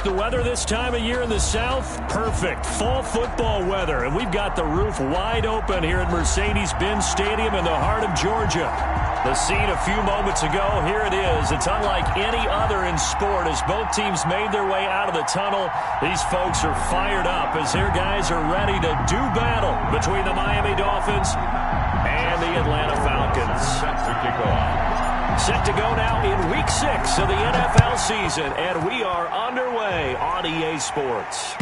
The weather this time of year in the South, perfect. Fall football weather, and we've got the roof wide open here at Mercedes-Benz Stadium in the heart of Georgia. The scene a few moments ago, here it is. It's unlike any other in sport as both teams made their way out of the tunnel. These folks are fired up as their guys are ready to do battle between the Miami Dolphins and the Atlanta Falcons. Set to go now in Week 6 of the NFL season, and we are underway on EA Sports.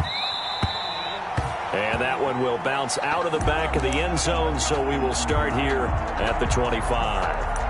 And that one will bounce out of the back of the end zone, so we will start here at the 25.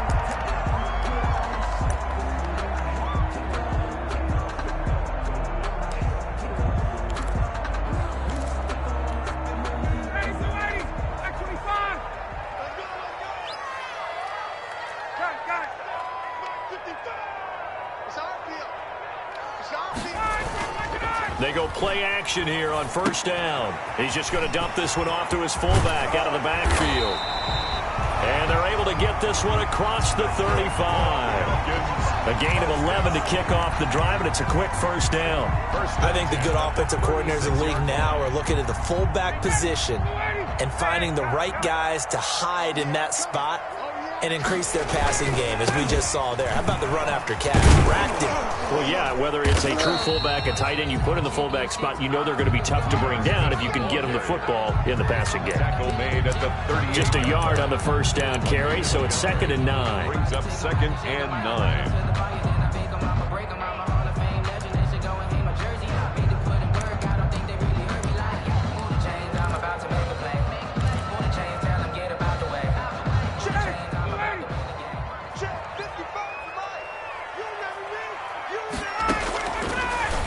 They go play action here on first down. He's just going to dump this one off to his fullback out of the backfield. And they're able to get this one across the 35. A gain of 11 to kick off the drive, and it's a quick first down. I think the good offensive coordinators in the league now are looking at the fullback position and finding the right guys to hide in that spot and increase their passing game, as we just saw there. How about the run after catch? Racked him. Well, yeah, whether it's a true fullback, a tight end you put in the fullback spot, you know they're going to be tough to bring down if you can get them the football in the passing game. Just a yard on the first down carry, so it's 2nd and 9. Brings up 2nd and 9.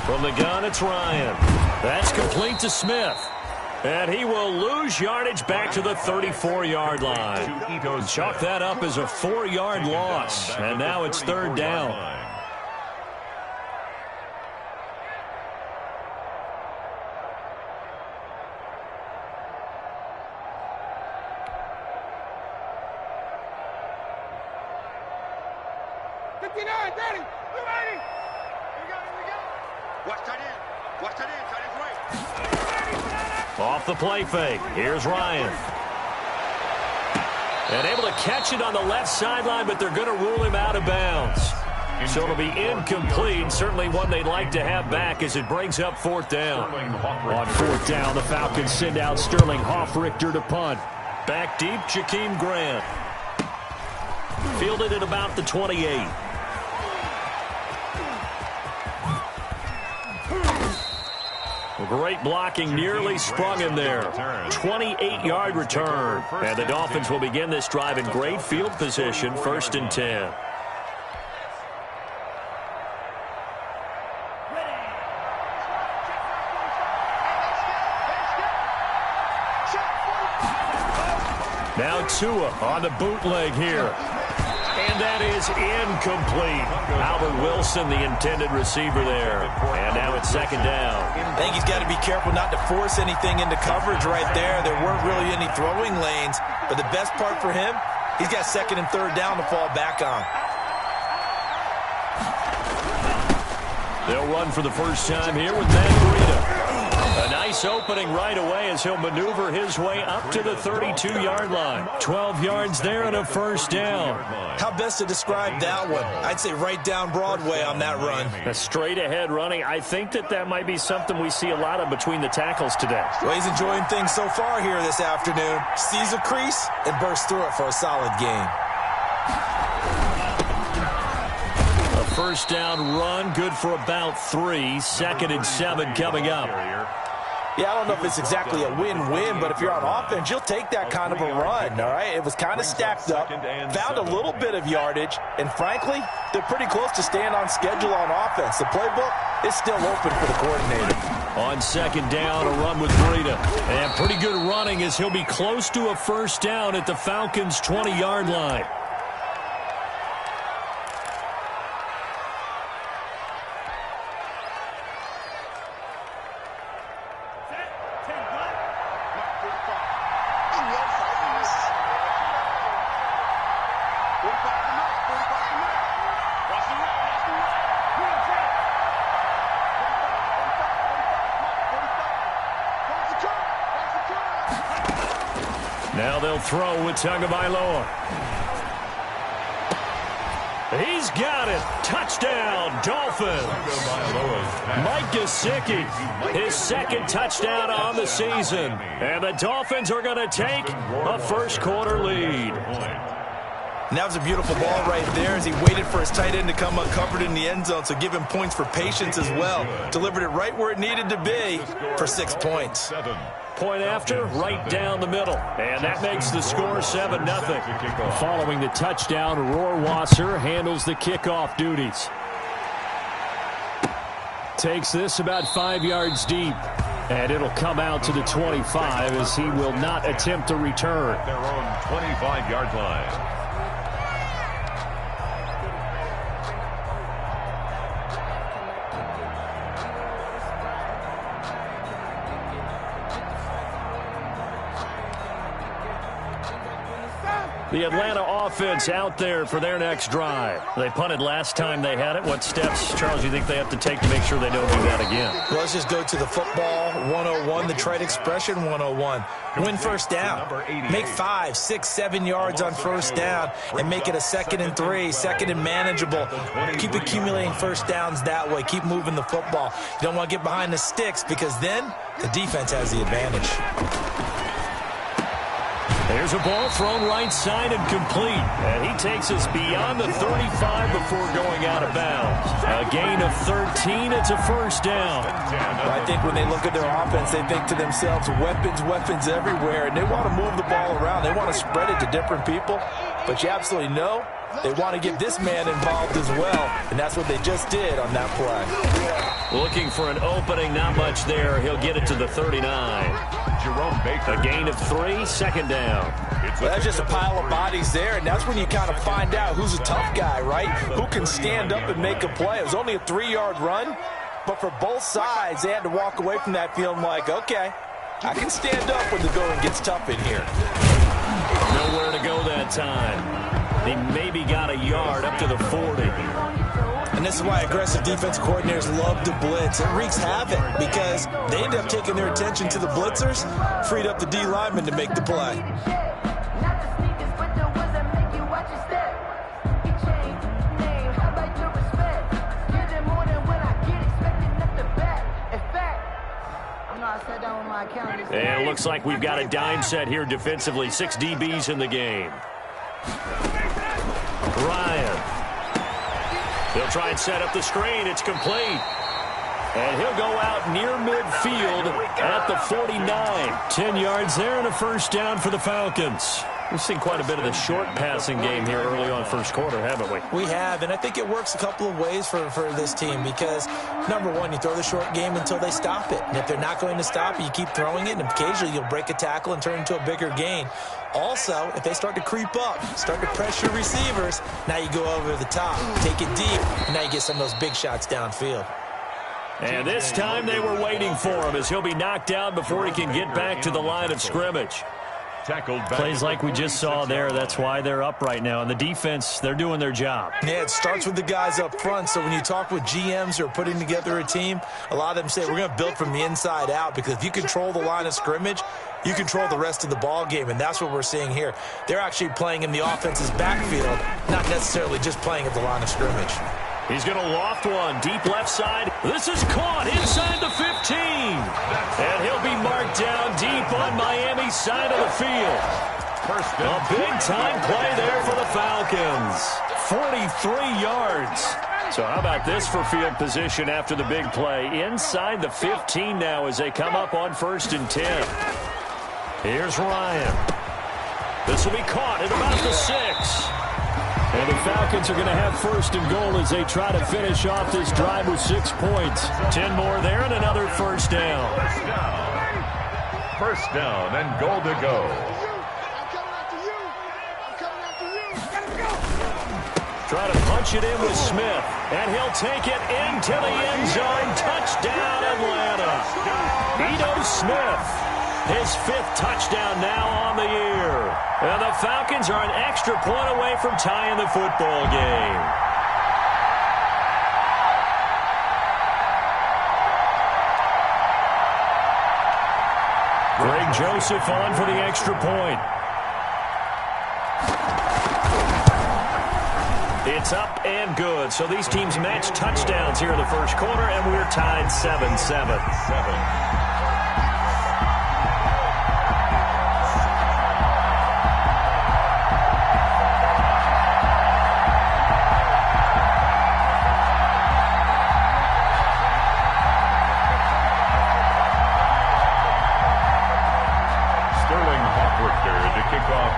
From the gun, it's Ryan. That's complete to Smith. And he will lose yardage back to the 34-yard line. Chalk that up as a 4-yard loss. And now it's 3rd down. Off the play fake. Here's Ryan. And able to catch it on the left sideline, but they're going to rule him out of bounds. So it'll be incomplete. Certainly one they'd like to have back as it brings up 4th down. On 4th down, the Falcons send out Sterling Hoffrichter to punt. Back deep, Jakeem Grant. Fielded at about the 28. Great blocking, nearly sprung him there. 28-yard return. And the Dolphins will begin this drive in great field position, 1st and 10. Now Tua on the bootleg here. And that is incomplete. Albert Wilson, the intended receiver there. And now it's 2nd down. I think he's got to be careful not to force anything into coverage right there. There weren't really any throwing lanes. But the best part for him, he's got 2nd and 3rd down to fall back on. They'll run for the first time here with Matt Breida. A nice opening right away as he'll maneuver his way up to the 32-yard line. 12 yards there and a first down. How best to describe that one? I'd say right down Broadway on that run. A straight-ahead running. I think that might be something we see a lot of between the tackles today. Well, he's enjoying things so far here this afternoon. Sees a crease and bursts through it for a solid gain. A first down run, good for about 3. 2nd and 7 coming up. Yeah, I don't know if it's exactly a win-win, but if you're on offense, you'll take that kind of a run, all right? It was kind of stacked up, found a little bit of yardage, and frankly, they're pretty close to staying on schedule on offense. The playbook is still open for the coordinator. On 2nd down, a run with Breida. And pretty good running as he'll be close to a first down at the Falcons' 20-yard line. Now they'll throw with Tagovailoa. He's got it. Touchdown, Dolphins. Mike Gesicki, his second touchdown on the season. And the Dolphins are going to take a first-quarter lead. And that was a beautiful ball right there as he waited for his tight end to come uncovered in the end zone, so give him points for patience as well. Delivered it right where it needed to be for 6 points. Point after, right down the middle. And that makes the score 7-0. Following the touchdown, Rohrwasser handles the kickoff duties. Takes this about 5 yards deep. And it'll come out to the 25 as he will not attempt to return. Their own 25-yard line. The Atlanta offense out there for their next drive. They punted last time they had it. What steps, Charles, do you think they have to take to make sure they don't do that again? Well, let's just go to the football 101, the trite expression 101. Win first down. Make 5, 6, 7 yards on first down and make it a 2nd and 3, 2nd and manageable. Keep accumulating first downs that way. Keep moving the football. You don't want to get behind the sticks because then the defense has the advantage. There's a ball thrown right side and complete. And he takes us beyond the 35 before going out of bounds. A gain of 13. It's a first down. I think when they look at their offense, they think to themselves, weapons, weapons everywhere. And they want to move the ball around. They want to spread it to different people. But you absolutely know they want to get this man involved as well. And that's what they just did on that play. Looking for an opening, not much there. He'll get it to the 39. Jerome Baker. A gain of 3, second down. Well, that's just a pile of bodies there, and that's when you kind of find out who's a tough guy, right? Who can stand up and make a play. It was only a 3-yard run, but for both sides, they had to walk away from that feeling like, okay, I can stand up when the going gets tough in here. Nowhere to go that time. He maybe got a yard up to the 40. And this is why aggressive defense coordinators love to blitz. It wreaks havoc because they end up taking their attention to the blitzers, freed up the D lineman to make the play. And it looks like we've got a dime set here defensively. 6 DBs in the game. Ryan. He'll try and set up the screen. It's complete. And he'll go out near midfield at the 49. 10 yards there and a first down for the Falcons. We've seen quite a bit of the short passing game here early on first quarter, haven't we? We have, and I think it works a couple of ways for this team because, number one, you throw the short game until they stop it. And if they're not going to stop it, you keep throwing it, and occasionally you'll break a tackle and turn it into a bigger gain. Also, if they start to creep up, start to pressure receivers, now you go over the top, take it deep, and now you get some of those big shots downfield. And this time they were waiting for him as he'll be knocked out before he can get back to the line of scrimmage. Plays like we just saw there, that's why they're up right now. And the defense, they're doing their job. Yeah, it starts with the guys up front. So when you talk with GMs who are putting together a team, a lot of them say we're going to build from the inside out because if you control the line of scrimmage, you control the rest of the ball game, and that's what we're seeing here. They're actually playing in the offense's backfield, not necessarily just playing at the line of scrimmage. He's going to loft one, deep left side. This is caught inside the 15. And he'll be marked down deep on Miami's side of the field. A big-time play there for the Falcons. 43 yards. So how about this for field position after the big play? Inside the 15 now as they come up on 1st and 10. Here's Ryan. This will be caught at about the 6. And the Falcons are going to have 1st and goal as they try to finish off this drive with 6 points. 10 more there and another first down. First down and goal to go. Try to punch it in with Smith. And he'll take it into the end zone. Touchdown, Atlanta. Ito Smith. His 5th touchdown now on the year. And the Falcons are an extra point away from tying the football game. Greg Joseph on for the extra point. It's up and good. So these teams match touchdowns here in the first quarter, and we're tied 7-7.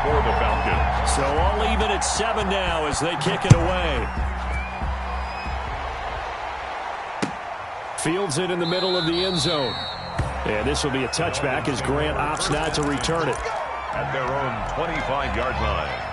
For the Falcons. So all even at 7 now as they kick it away. Fields it in the middle of the end zone. And this will be a touchback as Grant opts not to return it. At their own 25-yard line.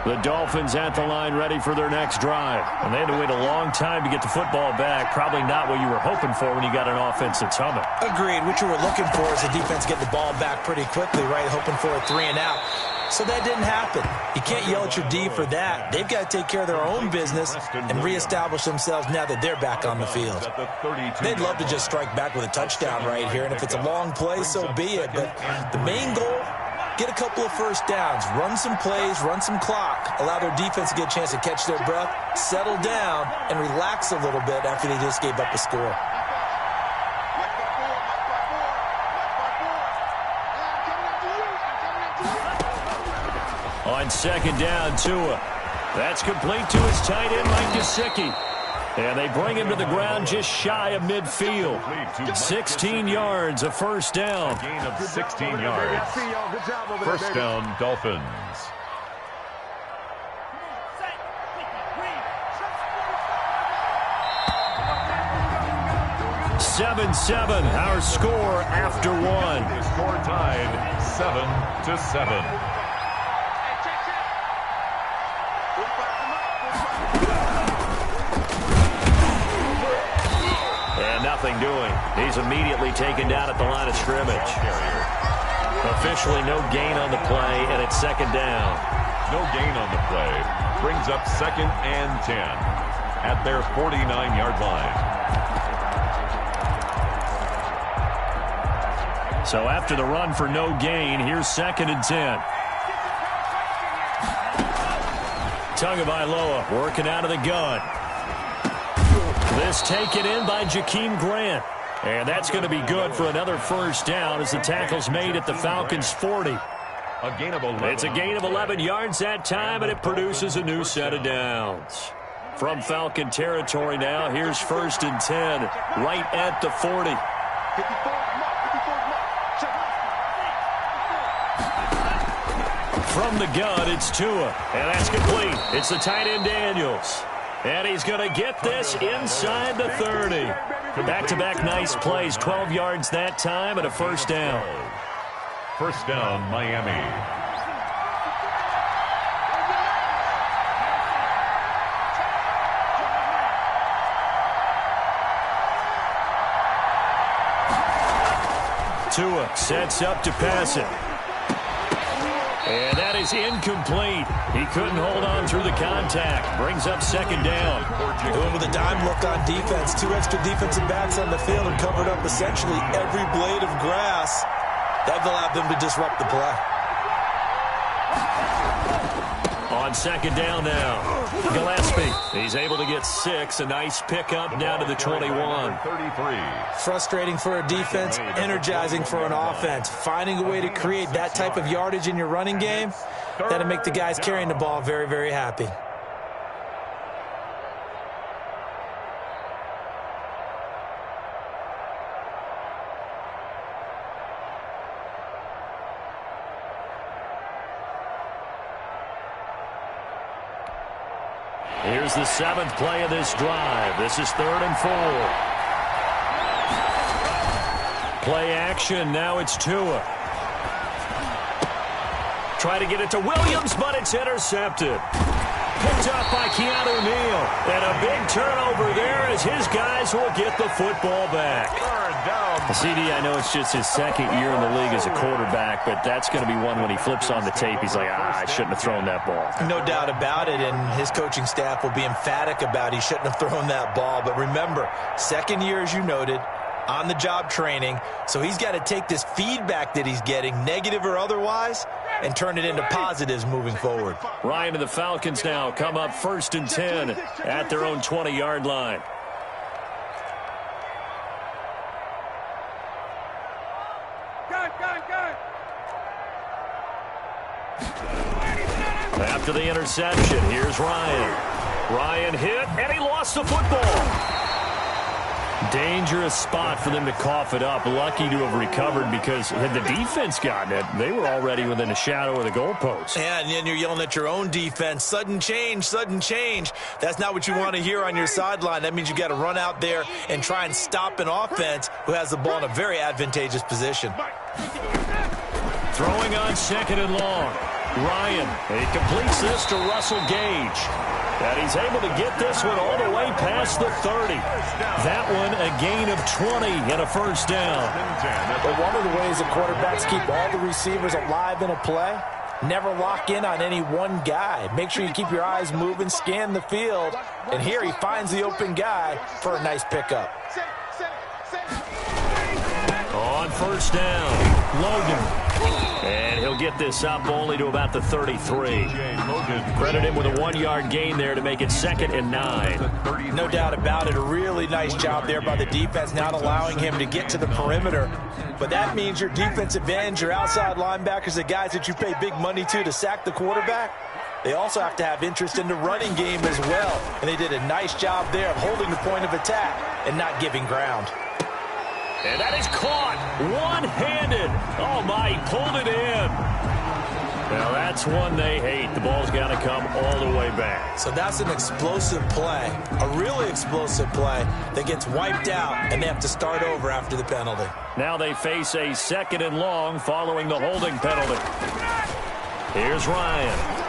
The Dolphins at the line ready for their next drive. And they had to wait a long time to get the football back. Probably not what you were hoping for when you got an offense that's humming. Agreed. What you were looking for is the defense getting the ball back pretty quickly, right? Hoping for a 3 and out. So that didn't happen. You can't yell at your D for that. They've got to take care of their own business and reestablish themselves now that they're back on the field. They'd love to just strike back with a touchdown right here. And if it's a long play, so be it. But the main goal, get a couple of first downs, run some plays, run some clock, allow their defense to get a chance to catch their breath, settle down, and relax a little bit after they just gave up a score. On second down, Tua. That's complete to his tight end, Mike Gesicki. And they bring him to the ground just shy of midfield. 16 yards, a first down. A gain of 16 yards. First down, Dolphins. Seven, our score after one. The score tied 7-7. Nothing doing. He's immediately taken down at the line of scrimmage. Officially no gain on the play, and it's second down. No gain on the play. Brings up 2nd and 10 at their 49-yard line. So after the run for no gain, here's 2nd and 10. Tagovailoa working out of the gun. This taken in by Jakeem Grant. And that's going to be good for another first down as the tackle's made at the Falcons' 40. A gain of 11. It's a gain of 11 yards that time, and it produces a new set of downs. From Falcon territory now, here's 1st and 10, right at the 40. From the gun, it's Tua, and that's complete. It's the tight end Daniels. And he's going to get this inside the 30. Back-to-back nice plays, 12 yards that time, and a first down. First down, Miami. Tua sets up to pass it. And that is incomplete. He couldn't hold on through the contact. Brings up second down. Doing with a dime look on defense. 2 extra defensive backs on the field and covered up essentially every blade of grass. That allowed them to disrupt the play. On second down now, Gillespie. He's able to get 6. A nice pickup down to the 21. 33. Frustrating for a defense, energizing for an offense. Finding a way to create that type of yardage in your running game, that'll make the guys carrying the ball very, very happy. Here's the 7th play of this drive. This is 3rd and 4. Play action. Now it's Tua. Try to get it to Williams, but it's intercepted. Picked up by Keanu Neal. And a big turnover there as his guys will get the football back. CD, I know it's just his 2nd year in the league as a quarterback, but that's going to be one when he flips on the tape. He's like, I shouldn't have thrown that ball. No doubt about it, and his coaching staff will be emphatic about he shouldn't have thrown that ball. But remember, 2nd year, as you noted, on-the-job training, so he's got to take this feedback that he's getting, negative or otherwise, and turn it into positives moving forward. Ryan and the Falcons now come up 1st and 10 at their own 20-yard line. After the interception, here's Ryan. Ryan hit, and he lost the football. Dangerous spot for them to cough it up. Lucky to have recovered, because had the defense gotten it, they were already within a shadow of the goalpost. Yeah, and then you're yelling at your own defense. Sudden change, sudden change. That's not what you want to hear on your sideline. That means you got to run out there and try and stop an offense who has the ball in a very advantageous position. Throwing on 2nd and long. Ryan, he completes this to Russell Gage. And he's able to get this one all the way past the 30. That one a gain of 20 and a first down. But one of the ways that quarterbacks keep all the receivers alive in a play, never lock in on any one guy. Make sure you keep your eyes moving, scan the field. And here he finds the open guy for a nice pickup. On first down, Logan. And he'll get this up only to about the 33. Credit him with a 1-yard gain there to make it 2nd and 9. No doubt about it. A really nice job there by the defense, not allowing him to get to the perimeter. But that means your defensive ends, your outside linebackers, the guys that you pay big money to sack the quarterback, they also have to have interest in the running game as well. And they did a nice job there of holding the point of attack and not giving ground. And that is caught one-handed. Oh, my, he pulled it in. Now, that's one they hate. The ball's got to come all the way back. So that's an explosive play, a really explosive play that gets wiped out, and they have to start over after the penalty. Now they face a 2nd and long following the holding penalty. Here's Ryan.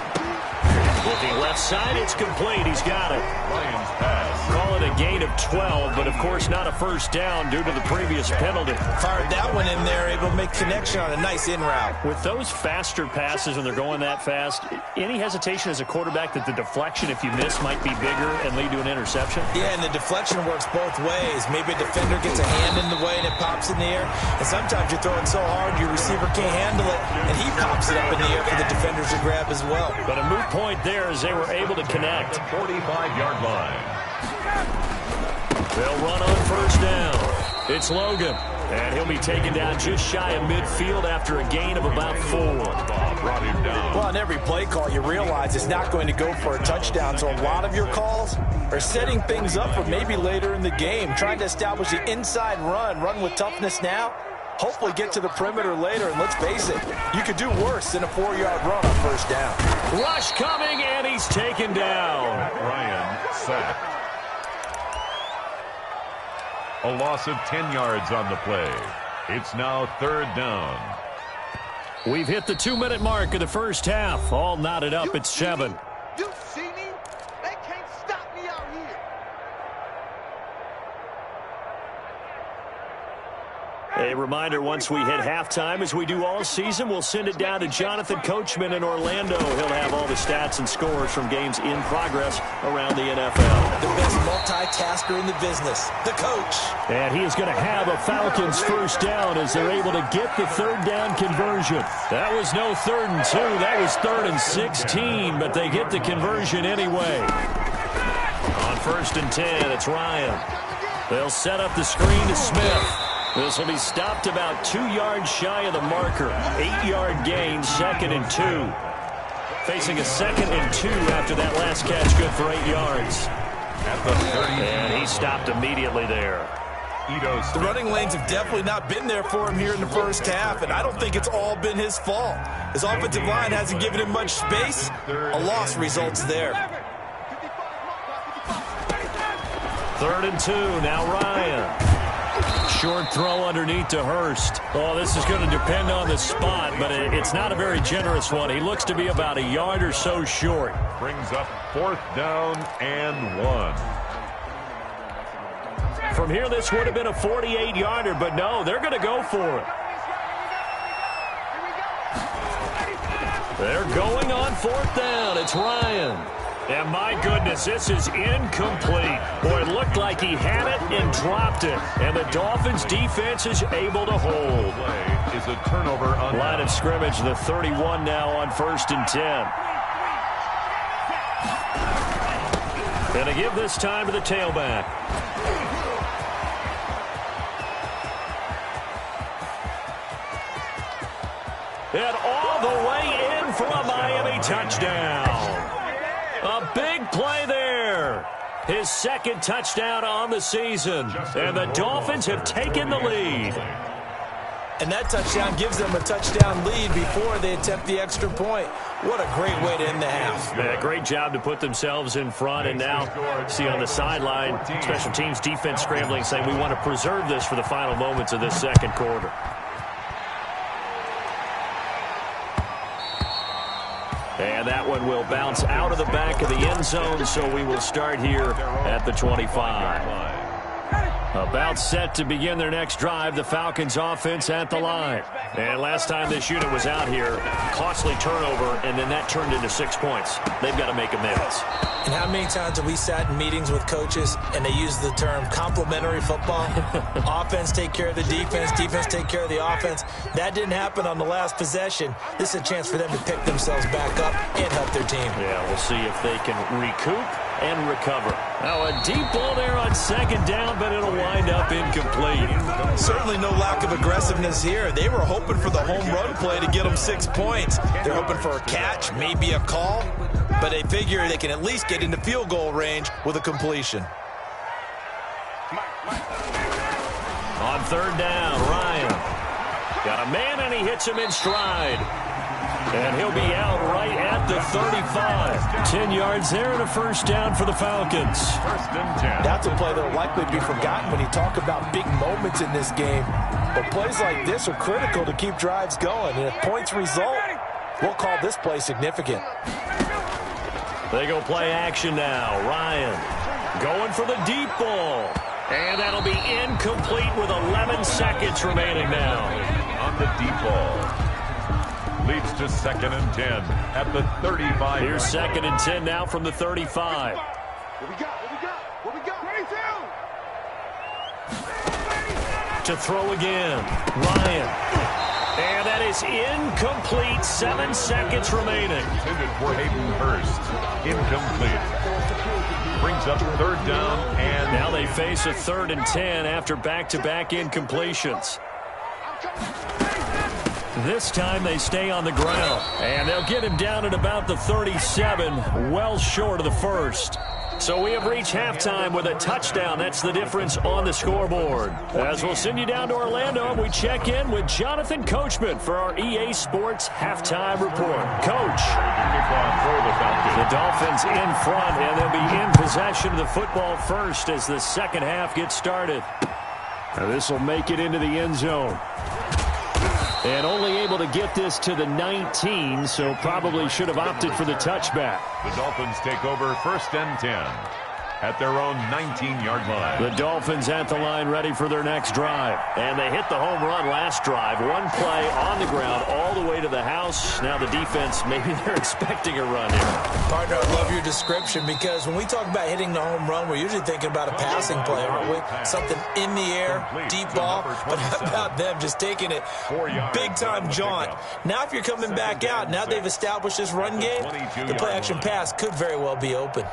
Looking left side, it's complete. He's got it. Ryan's pass. Call it a gain of 12, but of course not a first down due to the previous penalty. Fired that one in there, able to make connection on a nice in route. With those faster passes when they're going that fast, any hesitation as a quarterback that the deflection, if you miss, might be bigger and lead to an interception? Yeah, and the deflection works both ways. Maybe a defender gets a hand in the way and it pops in the air, and sometimes you throw it so hard your receiver can't handle it, and he pops it up in the air for the defenders to grab as well. But a moot point there as they were able to connect. 45-yard line. They'll run on first down. It's Logan, and he'll be taken down just shy of midfield after a gain of about 4. Brought him down. Well, on every play call, you realize it's not going to go for a touchdown, so a lot of your calls are setting things up for maybe later in the game, trying to establish the inside run with toughness now, hopefully get to the perimeter later, and let's face it, you could do worse than a 4-yard run on first down. Rush coming, and he's taken down. Ryan sacked. A loss of 10 yards on the play. It's now 3rd down. We've hit the 2-minute mark of the first half. All knotted up at 7. You see me? They can't stop me out here. A reminder, once we hit halftime, as we do all season, we'll send it down to Jonathan Coachman in Orlando. He'll have all the stats and scores from games in progress around the NFL. The best multitasker in the business, the coach. And he is going to have a Falcons first down as they're able to get the 3rd down conversion. That was no 3rd and 2. That was 3rd and 16, but they get the conversion anyway. On 1st and 10, it's Ryan. They'll set up the screen to Smith. This will be stopped about 2 yards shy of the marker. 8-yard gain, 2nd and 2. Facing a 2nd and 2 after that last catch, good for 8 yards. At the 30. And he stopped immediately there. The running lanes have definitely not been there for him here in the first half, and I don't think it's all been his fault. His offensive line hasn't given him much space. A loss results there. 3rd and 2, now Ryan. Short throw underneath to Hurst. Oh, this is going to depend on the spot, but it's not a very generous one. He looks to be about a yard or so short. Brings up 4th down and 1. From here, this would have been a 48-yarder, but no, they're going to go for it. They're going on 4th down. It's Ryan. And my goodness, this is incomplete. Boy, it looked like he had it and dropped it. And the Dolphins defense is able to hold. Play is a turnover on line of scrimmage, the 31 now on 1st and 10. And to give this time to the tailback. And all the way in for a Miami touchdown. A big play there. His second touchdown on the season. And the Dolphins have taken the lead. And that touchdown gives them a touchdown lead before they attempt the extra point. What a great way to end the half. Yeah, great job to put themselves in front. And now, see on the sideline, special teams defense scrambling, saying we want to preserve this for the final moments of this second quarter. And that one will bounce out of the back of the end zone, so we will start here at the 25. About set to begin their next drive, the Falcons offense at the line. And last time this unit was out here, costly turnover, and then that turned into 6 points. They've got to make amends. And how many times have we sat in meetings with coaches and they use the term complementary football? Offense take care of the defense, defense take care of the offense. That didn't happen on the last possession. This is a chance for them to pick themselves back up and help their team. Yeah, we'll see if they can recoup and recover. Now a deep ball there on second down, but it'll wind up incomplete. Certainly no lack of aggressiveness here. They were hoping for the home run play to get them 6 points. They're hoping for a catch, maybe a call, but they figure they can at least get into field goal range with a completion. On third down, Ryan got a man and he hits him in stride. And he'll be out right at the 35. 10 yards there and a first down for the Falcons. First and 10. That's a play that will likely be forgotten when you talk about big moments in this game. But plays like this are critical to keep drives going. And if points result, we'll call this play significant. They go play action now. Ryan going for the deep ball. And that'll be incomplete with 11 seconds remaining now. On the deep ball. Leads to 2nd and 10 at the 35. Here's 2nd and 10 now from the 35. What we got? 22. To throw again. Ryan. And that is incomplete. 7 seconds remaining. Intended for Hayden Hurst. Incomplete. Brings up third down. And now they face a 3rd and 10 after back-to-back incompletions. This time they stay on the ground. And they'll get him down at about the 37, well short of the first. So we have reached halftime with a touchdown. That's the difference on the scoreboard. As we'll send you down to Orlando, and we check in with Jonathan Coachman for our EA Sports Halftime Report. Coach. The Dolphins in front, and they'll be in possession of the football first as the second half gets started. Now this will make it into the end zone. And only able to get this to the 19, so probably should have opted for the touchback. The Dolphins take over 1st and 10 at their own 19-yard line. The Dolphins at the line ready for their next drive. And they hit the home run last drive. One play on the ground all the way to the house. Now the defense, maybe they're expecting a run here. Partner, I love your description because when we talk about hitting the home run, we're usually thinking about a passing play, aren't we? Something in the air, deep ball. But how about them just taking it big-time jaunt? Now if you're coming back out, now they've established this run game, the play-action pass could very well be open.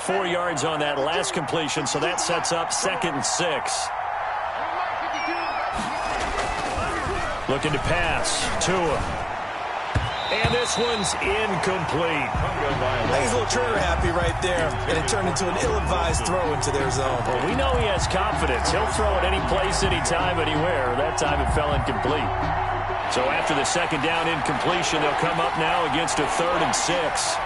4 yards on that last completion, so that sets up 2nd and 6. Looking to pass. Tua. And this one's incomplete. He's a little trigger happy right there, and it turned into an ill-advised throw into their zone. Well, we know he has confidence. He'll throw it any place, anytime, anywhere. That time it fell incomplete. So after the second down incompletion, they'll come up now against a 3rd and 6.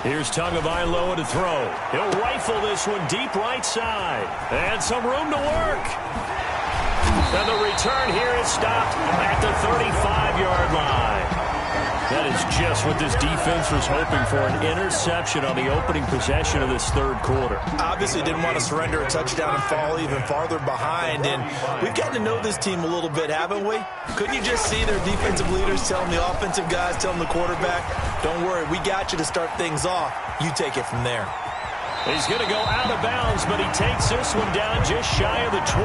Here's Tagovailoa to throw. He'll rifle this one deep right side. And some room to work. And the return here is stopped at the 35-yard line. That is just what this defense was hoping for, an interception on the opening possession of this third quarter. Obviously didn't want to surrender a touchdown and fall even farther behind, and we've gotten to know this team a little bit, haven't we? Couldn't you just see their defensive leaders telling the offensive guys, telling the quarterback, don't worry, we got you to start things off. You take it from there. He's going to go out of bounds, but he takes this one down just shy of the 20.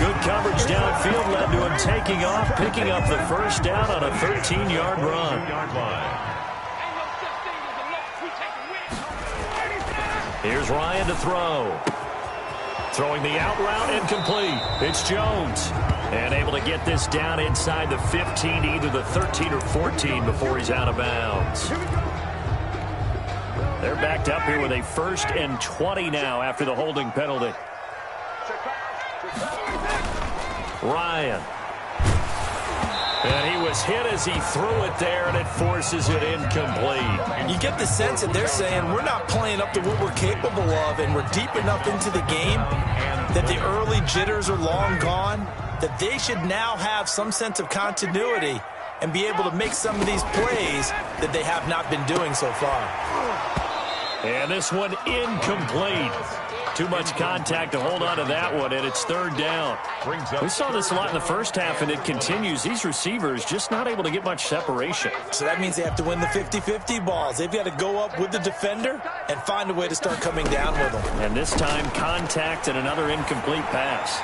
Good coverage downfield led to him taking off, picking up the first down on a 13-yard run. Here's Ryan to throw. Throwing the out route, incomplete. It's Jones. And able to get this down inside the 15, either the 13 or 14 before he's out of bounds. They're backed up here with a 1st and 20 now after the holding penalty. Ryan. And he was hit as he threw it there, and it forces it incomplete. You get the sense that they're saying we're not playing up to what we're capable of, and we're deep enough into the game that the early jitters are long gone, that they should now have some sense of continuity and be able to make some of these plays that they have not been doing so far. And this one incomplete. Too much contact to hold on to that one, and it's 3rd down. We saw this a lot in the first half, and it continues. These receivers just not able to get much separation. So that means they have to win the 50-50 balls. They've got to go up with the defender and find a way to start coming down with them. And this time, contact and another incomplete pass.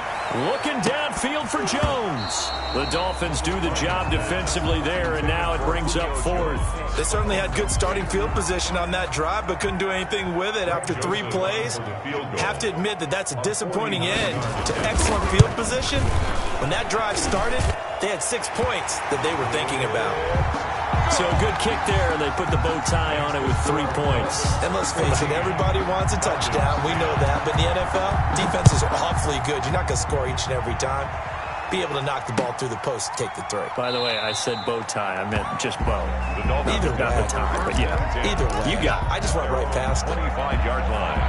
Looking downfield for Jones. The Dolphins do the job defensively there, and now it brings up 4th. They certainly had good starting field position on that drive, but couldn't do anything with it after 3 plays. Have to admit that that's a disappointing end to excellent field position. When that drive started, they had 6 points that they were thinking about. So a good kick there, and they put the bow tie on it with 3 points. And let's face it, everybody wants a touchdown. We know that. But in the NFL, defenses are awfully good. You're not going to score each and every time. Be able to knock the ball through the post and take the throw. By the way, I said bow tie. I meant just bow. Either way. Not the tie, but yeah. Either way. You got it. I just went right past it. 25-yard line.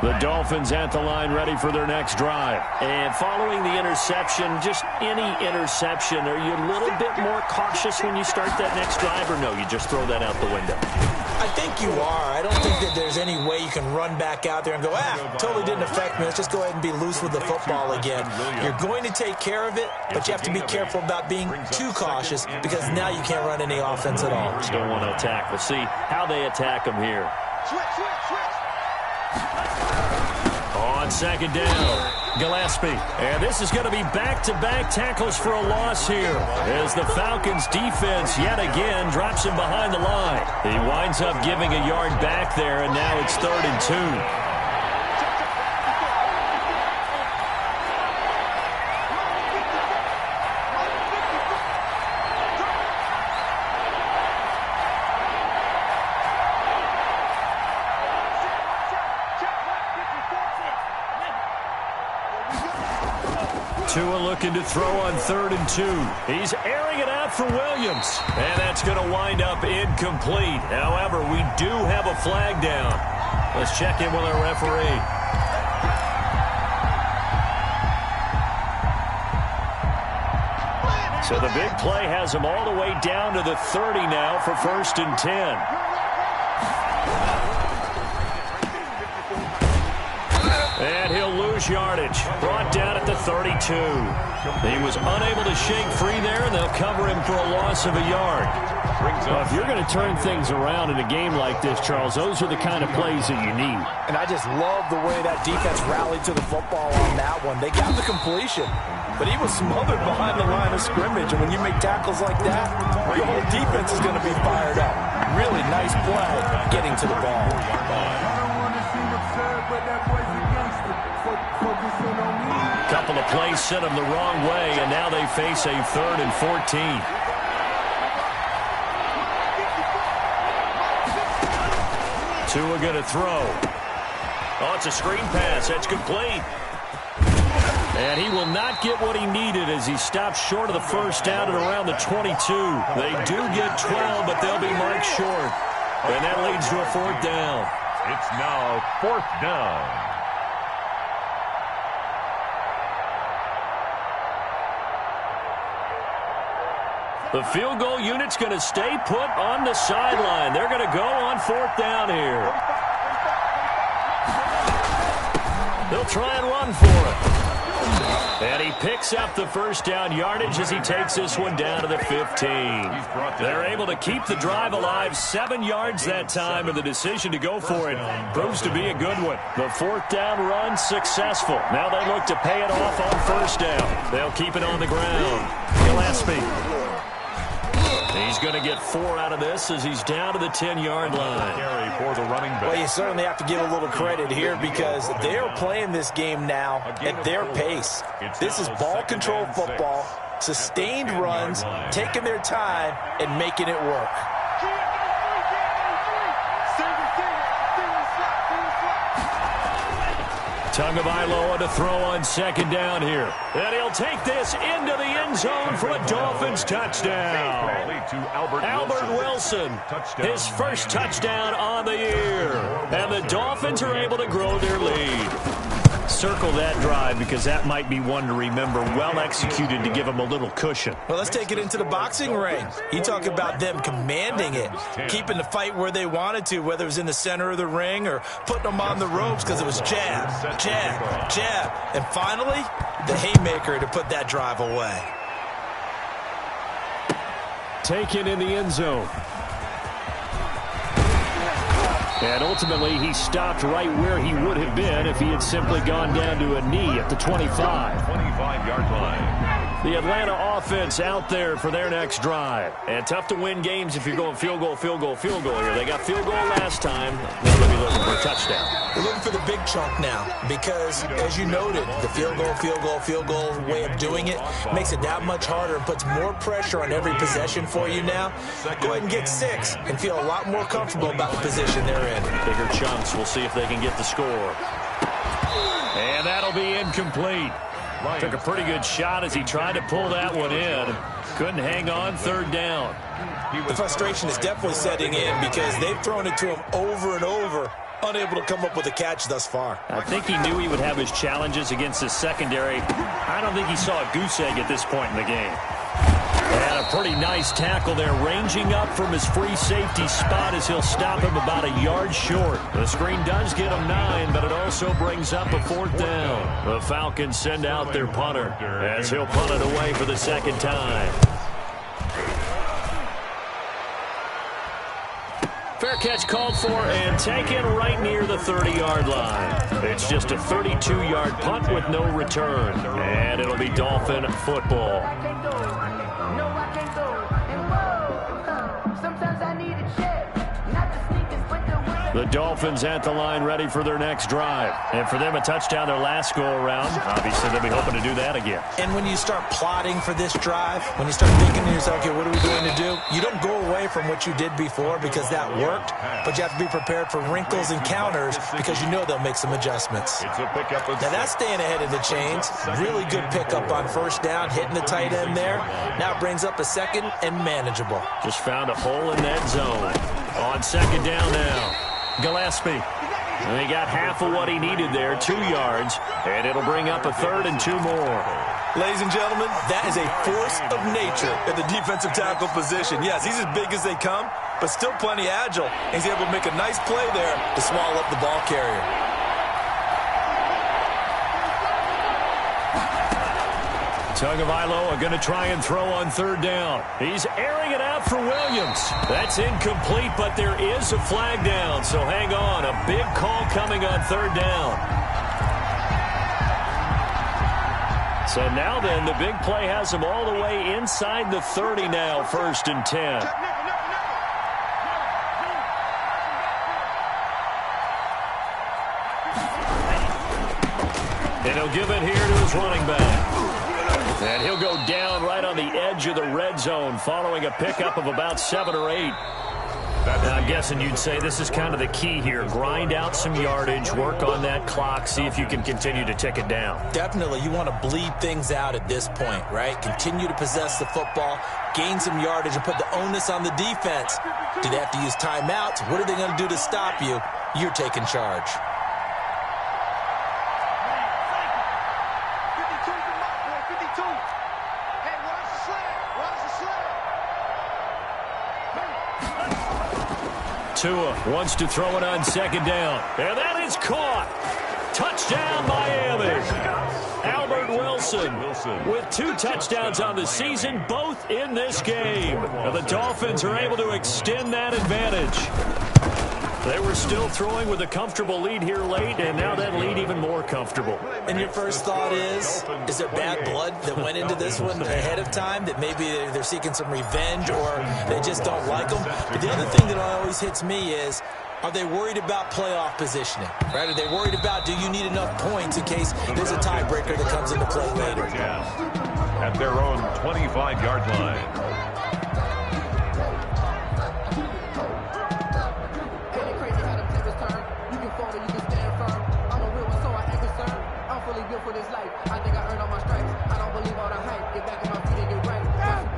The Dolphins at the line ready for their next drive. And following the interception, just any interception, are you a little bit more cautious when you start that next drive, or no, you just throw that out the window? I think you are. I don't think that there's any way you can run back out there and go, totally didn't affect me. Let's just go ahead and be loose with the football again. You're going to take care of it, but you have to be careful about being too cautious because now you can't run any offense at all. You don't want to attack. We'll see how they attack them here. Switch. On 2nd down, Gillespie. And this is going to be back-to-back tackles for a loss here as the Falcons defense yet again drops him behind the line. He winds up giving a yard back there, and now it's 3rd and 2. Tua looking to throw on 3rd and 2. He's airing it out for Williams. And that's going to wind up incomplete. However, we do have a flag down. Let's check in with our referee. So the big play has him all the way down to the 30 now for 1st and 10. And he'll lose yardage. Brought down at the 32. He was unable to shake free there, and they'll cover him for a loss of a yard. Well, if you're going to turn things around in a game like this, Charles, those are the kind of plays that you need. And I just love the way that defense rallied to the football on that one. They got the completion, but he was smothered behind the line of scrimmage. And when you make tackles like that, your whole defense is going to be fired up. Really nice play getting to the ball. Couple of plays sent them the wrong way, and now they face a 3rd and 14. Tua going to throw. Oh, it's a screen pass. That's complete. And he will not get what he needed as he stops short of the first down at around the 22. They do get 12, but they'll be marked short. And that leads to a 4th down. It's now 4th down. The field goal unit's going to stay put on the sideline. They're going to go on 4th down here. They'll try and run for it. And he picks up the first down yardage as he takes this one down to the 15. They're able to keep the drive alive, 7 yards that time, and the decision to go for it proves to be a good one. The 4th down run successful. Now they look to pay it off on 1st down. They'll keep it on the ground. Gillespie. He's going to get 4 out of this as he's down to the 10-yard line. Carry for the running back. Well, you certainly have to give a little credit here because they're playing this game now at their pace. This is ball control football, sustained runs, taking their time, and making it work. Tagovailoa to throw on 2nd down here. And he'll take this into the end zone for a Dolphins touchdown. Albert Wilson, his first touchdown on the year. And the Dolphins are able to grow their lead. Circle that drive because that might be one to remember. Well executed to give them a little cushion. Well, let's take it into the boxing ring. You talk about them commanding it, keeping the fight where they wanted to, whether it was in the center of the ring or putting them on the ropes because it was jab, jab, jab. And finally, the haymaker to put that drive away. Taken in the end zone. And ultimately, he stopped right where he would have been if he had simply gone down to a knee at the 25. 25-yard line. The Atlanta offense out there for their next drive. And tough to win games if you're going field goal, field goal, field goal here. They got field goal last time. They're going to be looking for a touchdown. They're looking for the big chunk now because, as you noted, the field goal way of doing it makes it that much harder and puts more pressure on every possession for you now. Go ahead and get 6 and feel a lot more comfortable about the position they're in. Bigger chunks. We'll see if they can get the score. And that'll be incomplete. Took a pretty good shot as he tried to pull that one in. Couldn't hang on 3rd down. The frustration is definitely setting in because they've thrown it to him over and over, unable to come up with a catch thus far. I think he knew he would have his challenges against his secondary. I don't think he saw a goose egg at this point in the game. And a pretty nice tackle there, ranging up from his free safety spot as he'll stop him about a yard short. The screen does get him 9, but it also brings up a 4th down. The Falcons send out their punter as he'll punt it away for the 2nd time. Fair catch called for and taken right near the 30-yard line. It's just a 32-yard punt with no return. And it'll be Dolphin football. The Dolphins at the line ready for their next drive. And for them, a touchdown their last go-around. Obviously, they'll be hoping to do that again. And when you start plotting for this drive, when you start thinking to yourself, okay, what are we going to do? You don't go away from what you did before because that worked, but you have to be prepared for wrinkles and counters because you know they'll make some adjustments. Now, that's staying ahead of the chains. Really good pickup on 1st down, hitting the tight end there. Now it brings up a 2nd and manageable. Just found a hole in that zone. On 2nd down now. Gillespie. And he got half of what he needed there, 2 yards, and it'll bring up a 3rd and 2 more. Ladies and gentlemen, that is a force of nature at the defensive tackle position. Yes, he's as big as they come, but still plenty agile. He's able to make a nice play there to swallow up the ball carrier. Tagovailoa going to try and throw on 3rd down. He's airing it out for Williams. That's incomplete, but there is a flag down, so hang on. A big call coming on 3rd down. So now then, the big play has him all the way inside the 30 now, 1st and 10. And he'll give it here to his running back. And he'll go down right on the edge of the red zone following a pickup of about 7 or 8. Now, I'm guessing you'd say this is kind of the key here. Grind out some yardage, work on that clock, see if you can continue to tick it down. Definitely, you want to bleed things out at this point, right? Continue to possess the football, gain some yardage, and put the onus on the defense. Do they have to use timeouts? What are they going to do to stop you? You're taking charge. Tua wants to throw it on second down. And that is caught. Touchdown, Miami. Albert Wilson with 2 touchdowns on the season, both in this game. And the Dolphins are able to extend that advantage. They were still throwing with a comfortable lead here late, and now that lead even more comfortable. And your first thought is there bad blood that went into this one ahead of time, that maybe they're seeking some revenge or they just don't like them? But the other thing that always hits me is, are they worried about playoff positioning? Right? Are they worried about, do you need enough points in case there's a tiebreaker that comes into play later? At their own 25-yard line.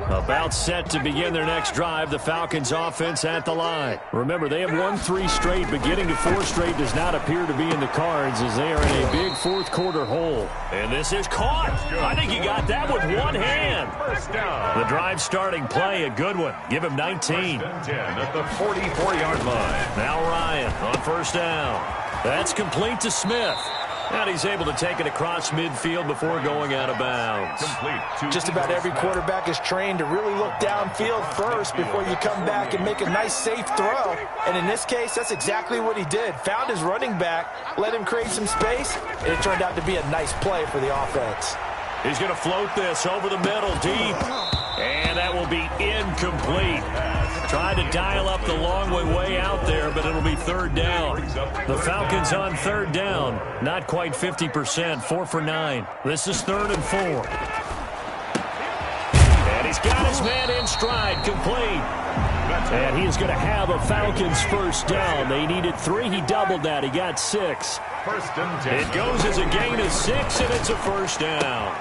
About set to begin their next drive, the Falcons offense at the line. Remember, they have won 3 straight, but getting to 4 straight does not appear to be in the cards as they are in a big fourth quarter hole. And this is caught. I think he got that with one hand. The drive starting play, a good one. Give him 19. 10 at the 44-yard line. Now Ryan on first down. That's complete to Smith. And he's able to take it across midfield before going out of bounds. Just about every quarterback is trained to really look downfield first before you come back and make a nice, safe throw. And in this case, that's exactly what he did. Found his running back, let him create some space, and it turned out to be a nice play for the offense. He's going to float this over the middle, deep. And that will be incomplete. Tried to dial up the long way out there, but it'll be third down. The Falcons on third down. Not quite 50%, 4 for 9. This is 3rd and 4. And he's got his man in stride, complete. And he is going to have a Falcons first down. They needed 3. He doubled that. He got 6. It goes as a gain of 6, and it's a first down.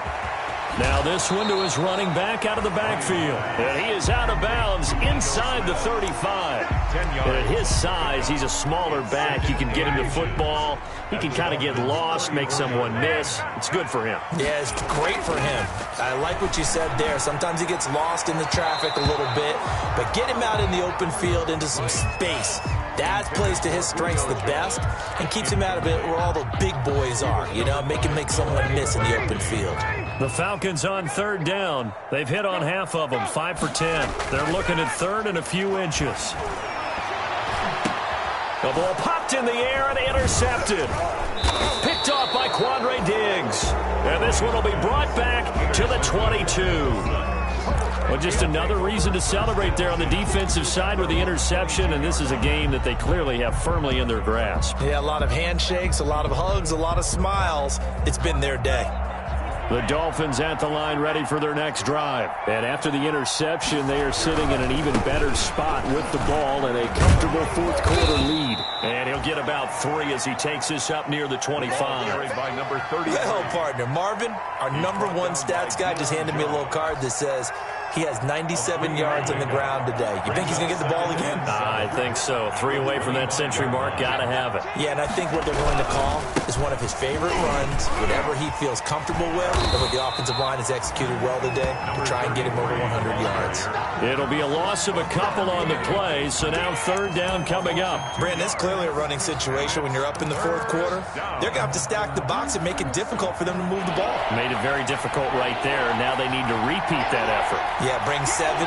Now this one to his running back out of the backfield. And he is out of bounds inside the 35. And at his size, he's a smaller back. You can get him to football. He can kind of get lost, make someone miss. It's good for him. Yeah, it's great for him. I like what you said there. Sometimes he gets lost in the traffic a little bit. But get him out in the open field into some space. That plays to his strengths the best and keeps him out of it where all the big boys are, you know, make him make someone miss in the open field. The Falcons on third down. They've hit on half of them, 5 for 10. They're looking at third and a few inches. The ball popped in the air and intercepted. Picked off by Quandre Diggs. And this one will be brought back to the 22. Well, just another reason to celebrate there on the defensive side with the interception, and this is a game that they clearly have firmly in their grasp. Yeah, a lot of handshakes, a lot of hugs, a lot of smiles. It's been their day. The Dolphins at the line ready for their next drive. And after the interception, they are sitting in an even better spot with the ball and a comfortable fourth quarter lead. And he'll get about 3 as he takes this up near the 25. By number 30. Well, partner, Marvin, our number 1 stats guy, just handed me a little card that says he has 97 yards on the ground today. You think he's going to get the ball again? I think so. 3 away from that century mark. Got to have it. Yeah, and I think what they're going to call is one of his favorite runs, whatever he feels comfortable with, and what the offensive line has executed well today to try and get him over 100 yards. It'll be a loss of a couple on the play, so now third down coming up. Brandon, it's clearly a running situation when you're up in the fourth quarter. They're going to have to stack the box and make it difficult for them to move the ball. Made it very difficult right there. Now they need to repeat that effort. Yeah, bring 7, 8,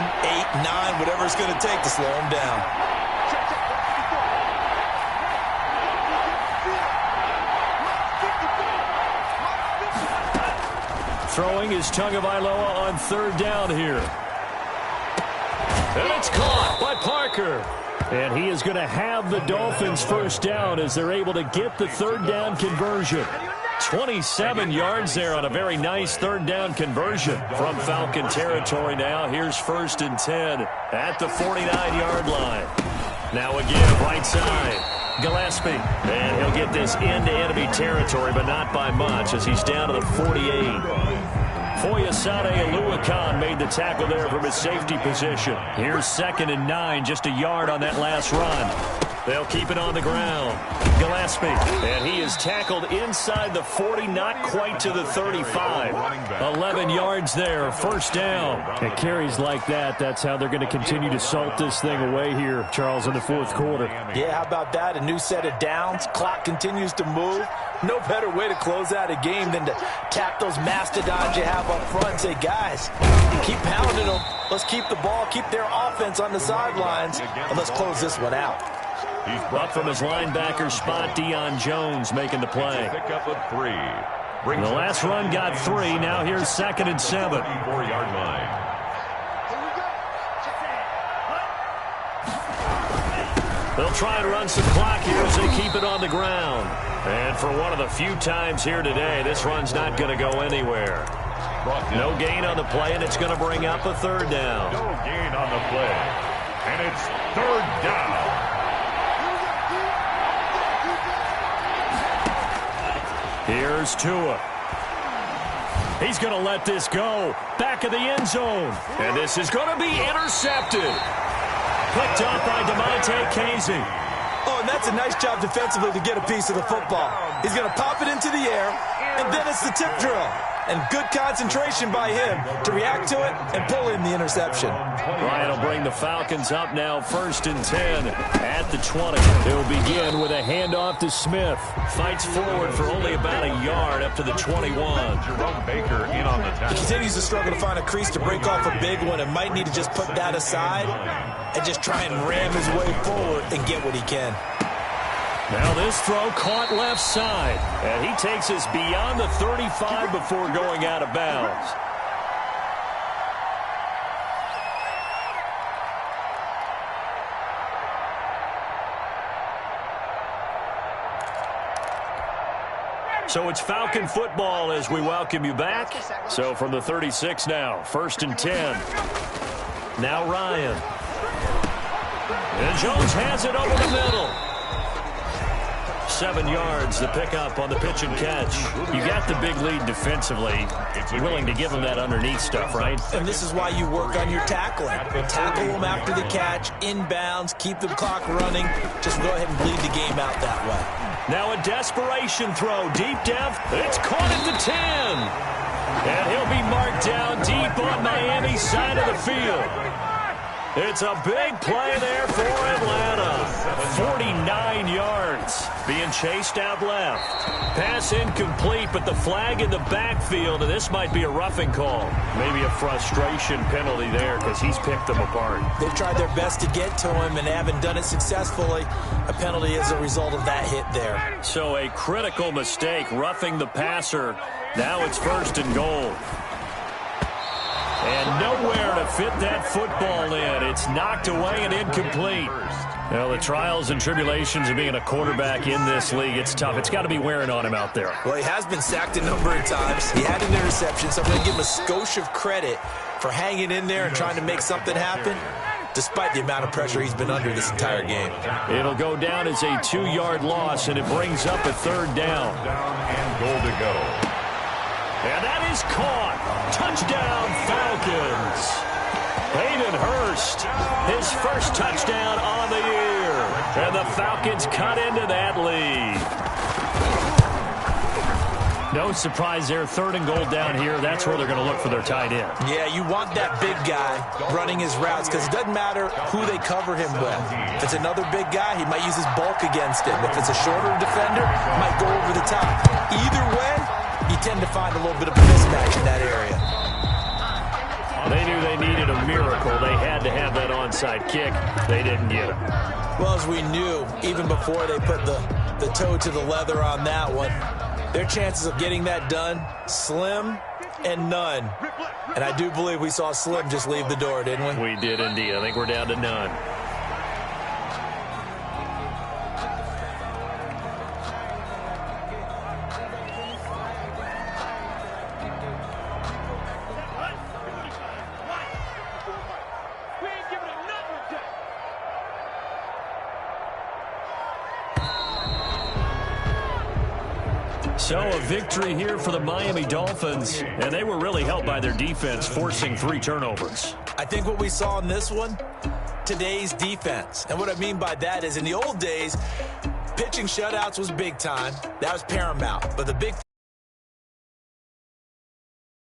9, whatever it's going to take to slow him down. Throwing is Tagovailoa on third down here. And it's caught by Parker. And he is going to have the Dolphins first down as they're able to get the third down conversion. 27 yards there on a very nice third down conversion from Falcon territory now. Here's 1st and 10 at the 49-yard line. Now again, right side. Gillespie. And he'll get this into enemy territory, but not by much as he's down to the 48. Foyesade Aluakan made the tackle there from his safety position. Here's 2nd and 9, just a yard on that last run. They'll keep it on the ground. Gillespie, and he is tackled inside the 40, not quite to the 35. 11 yards there, 1st down. And carries like that, that's how they're going to continue to salt this thing away here, Charles, in the 4th quarter. Yeah, how about that? A new set of downs. Clock continues to move. No better way to close out a game than to tap those mastodons you have up front and say, guys, keep pounding them. Let's keep the ball, keep their offense on the sidelines, and let's close this one out. He's up from his linebacker spot. Deion Jones making the play. Pick up of 3. The last run got 3. Now here's 2nd and 7. 4-yard line. They'll try and run some clock here as they keep it on the ground. And for one of the few times here today, this run's not going to go anywhere. No gain on the play, and it's going to bring up a 3rd down. No gain on the play. And it's 3rd down. Here's Tua. He's going to let this go. Back of the end zone. And this is going to be intercepted. Picked up by DeMonte Casey. Oh, and that's a nice job defensively to get a piece of the football. He's going to pop it into the air, and then it's the tip drill. And good concentration by him to react to it and pull in the interception. Ryan will bring the Falcons up now, 1st and 10 at the 20. They'll begin with a handoff to Smith. Fights forward for only about a yard up to the 21. Jerome Baker in on the tackle. He continues to struggle to find a crease to break off a big one and might need to just put that aside and just try and ram his way forward and get what he can. Now this throw caught left side, and he takes us beyond the 35 before going out of bounds. So it's Falcon football as we welcome you back. So from the 36 now, 1st and 10. Now Ryan. And Jones has it over the middle. 7 yards, the pickup on the pitch and catch. You got the big lead defensively. Willing to give them that underneath stuff, right? And this is why you work on your tackling. Tackle them after the catch, inbounds, keep the clock running. Just go ahead and bleed the game out that way. Now a desperation throw, deep depth. It's caught at the 10. And he'll be marked down deep on Miami's side of the field. It's a big play there for Atlanta. 49 yards. Being chased out left. Pass incomplete, but the flag in the backfield, and this might be a roughing call. Maybe a frustration penalty there because he's picked them apart. They've tried their best to get to him and haven't done it successfully. A penalty as a result of that hit there. So a critical mistake, roughing the passer. Now it's 1st and goal. And nowhere to fit that football in. It's knocked away and incomplete. Well, the trials and tribulations of being a quarterback in this league, it's tough. It's got to be wearing on him out there. Well, he has been sacked a number of times. He had an interception, so I'm going to give him a skosh of credit for hanging in there and trying to make something happen, despite the amount of pressure he's been under this entire game. It'll go down as a 2-yard loss, and it brings up a 3rd down. Down and goal to go. And that is caught. Touchdown, Falcons. Hayden Hurst, his first touchdown on the year. And the Falcons cut into that lead. No surprise there. 3rd and goal down here. That's where they're going to look for their tight end. Yeah, you want that big guy running his routes because it doesn't matter who they cover him with. If it's another big guy, he might use his bulk against him. If it's a shorter defender, he might go over the top. Either way, you tend to find a little bit of a mismatch in that area. They knew they needed a miracle. They had to have that onside kick. They didn't get it. Well, as we knew, even before they put the toe to the leather on that one, their chances of getting that done, slim and none. And I do believe we saw Slim just leave the door, didn't we? We did indeed. I think we're down to none. So a victory here for the Miami Dolphins, and they were really helped by their defense, forcing 3 turnovers. I think what we saw in this one, today's defense. And what I mean by that is in the old days, pitching shutouts was big time. That was paramount. But the big